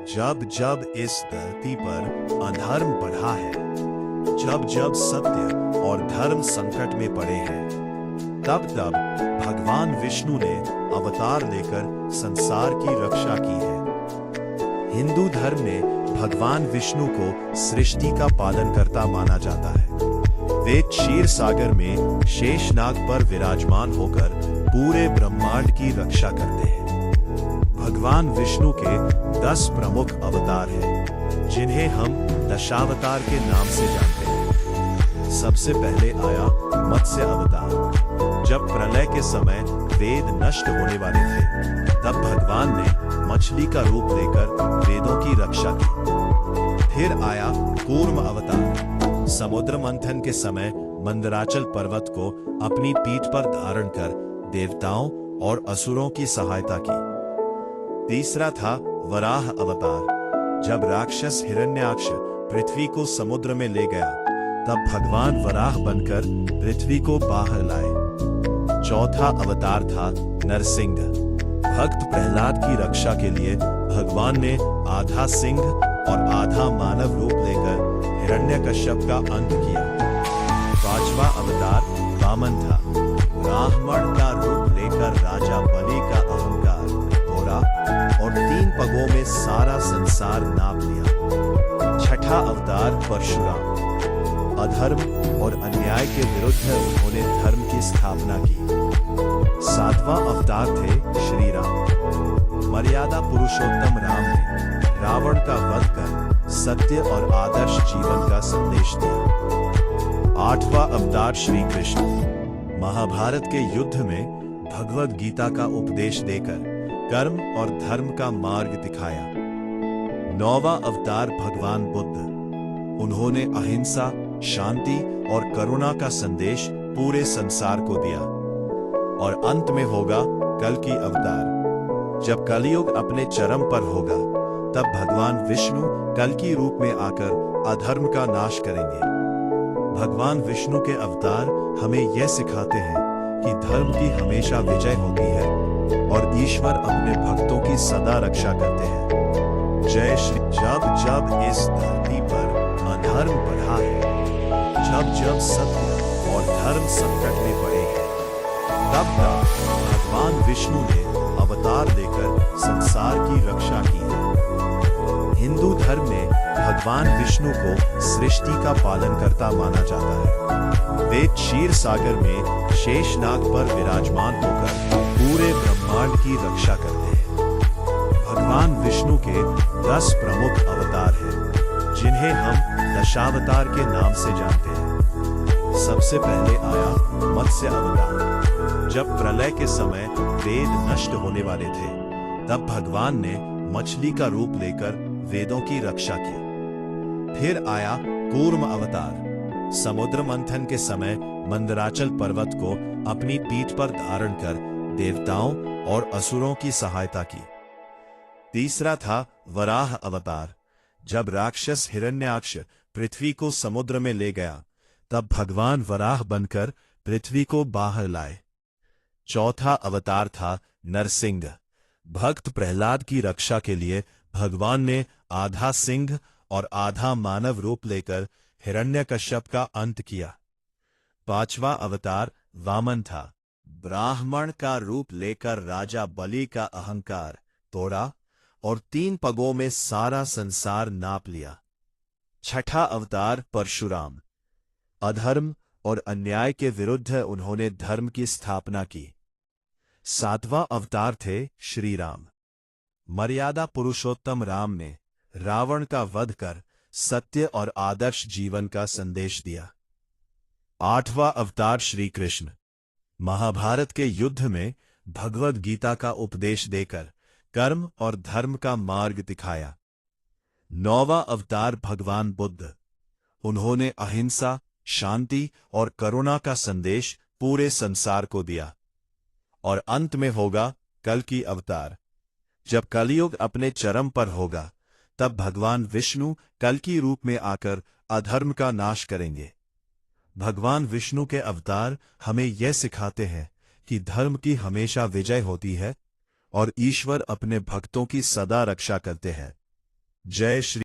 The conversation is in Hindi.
जब जब इस धरती पर अधर्म बढ़ा है, जब जब सत्य और धर्म संकट में पड़े हैं, तब तब भगवान विष्णु ने अवतार लेकर संसार की रक्षा की है। हिंदू धर्म में भगवान विष्णु को सृष्टि का पालनकर्ता माना जाता है। वे क्षीर सागर में शेषनाग पर विराजमान होकर पूरे ब्रह्मांड की रक्षा करते हैं। भगवान विष्णु के 10 प्रमुख अवतार हैं, जिन्हें हम दशावतार के नाम से जानते हैं। सबसे पहले आया मत्स्य अवतार। जब प्रलय के समय वेद नष्ट होने वाले थे, तब भगवान ने मछली का रूप लेकर वेदों की रक्षा की। फिर आया कूर्म अवतार। समुद्र मंथन के समय मंदराचल पर्वत को अपनी पीठ पर धारण कर देवताओं और असुरों की सहायता की। तीसरा था वराह अवतार। जब राक्षस हिरण्याक्ष पृथ्वी को समुद्र में ले गया, तब भगवान वराह बनकर पृथ्वी को बाहर लाए। चौथा अवतार था नरसिंह। भक्त प्रहलाद की रक्षा के लिए भगवान ने आधा सिंह और आधा मानव रूप लेकर हिरण्यकश्यप का अंत किया। पांचवा अवतार वामन था। ब्राह्मण का रूप लेकर राजा बलि का अहंकार तोड़ा और 3 पगों में सारा संसार नाप लिया। छठा अवतार परशुराम। अधर्म और अन्याय के विरुद्ध उन्होंने धर्म की स्थापना की। 7वां अवतार थे श्री राम। मर्यादा पुरुषोत्तम राम ने रावण का वध कर सत्य और आदर्श जीवन का संदेश दिया। 8वां अवतार श्री कृष्ण। महाभारत के युद्ध में भगवद गीता का उपदेश देकर कर्म और धर्म का मार्ग दिखाया। 9वां अवतार भगवान बुद्ध। उन्होंने अहिंसा, शांति और करुणा का संदेश पूरे संसार को दिया। और अंत में होगा कल की अवतार। जब कलयुग अपने चरम पर होगा, तब भगवान विष्णु कल की रूप में आकर अधर्म का नाश करेंगे। भगवान विष्णु के अवतार हमें यह सिखाते हैं कि धर्म की हमेशा विजय होती है और ईश्वर अपने भक्तों की सदा रक्षा करते हैं। जय श्री। जब जब इस धरती पर अधर्म बढ़ा है, जब जब सत्य और धर्म संकट में पड़े हैं, तब तब भगवान विष्णु ने अवतार लेकर संसार की रक्षा की है। हिंदू धर्म में भगवान विष्णु को सृष्टि का पालनकर्ता माना जाता है। वे क्षीर सागर में शेषनाग पर विराजमान होकर पूरे ब्रह्मांड की रक्षा करते हैं। भगवान विष्णु के 10 प्रमुख अवतार हैं, जिन्हें हम दशावतार के नाम से जानते हैं। सबसे पहले आया मत्स्य अवतार। जब प्रलय के समय वेद नष्ट होने वाले थे, तब भगवान ने मछली का रूप लेकर वेदों की रक्षा की। फिर आया कूर्म अवतार। समुद्र मंथन के समय मंदराचल पर्वत को अपनी पीठ पर धारण कर देवताओं और असुरों की सहायता की। तीसरा था वराह अवतार। जब राक्षस हिरण्याक्ष पृथ्वी को समुद्र में ले गया, तब भगवान वराह बनकर पृथ्वी को बाहर लाए। चौथा अवतार था नरसिंह। भक्त प्रहलाद की रक्षा के लिए भगवान ने आधा सिंह और आधा मानव रूप लेकर हिरण्यकश्यप का अंत किया। 5वां अवतार वामन था। ब्राह्मण का रूप लेकर राजा बलि का अहंकार तोड़ा और 3 पगों में सारा संसार नाप लिया। 6ठा अवतार परशुराम। अधर्म और अन्याय के विरुद्ध उन्होंने धर्म की स्थापना की। 7वां अवतार थे श्री राम। मर्यादा पुरुषोत्तम राम ने रावण का वध कर सत्य और आदर्श जीवन का संदेश दिया। 8वां अवतार श्री कृष्ण। महाभारत के युद्ध में भगवद गीता का उपदेश देकर कर्म और धर्म का मार्ग दिखाया। 9वां अवतार भगवान बुद्ध। उन्होंने अहिंसा, शांति और करुणा का संदेश पूरे संसार को दिया। और अंत में होगा कल की अवतार। जब कलयुग अपने चरम पर होगा, तब भगवान विष्णु कल की रूप में आकर अधर्म का नाश करेंगे। भगवान विष्णु के अवतार हमें यह सिखाते हैं कि धर्म की हमेशा विजय होती है और ईश्वर अपने भक्तों की सदा रक्षा करते हैं। जय श्री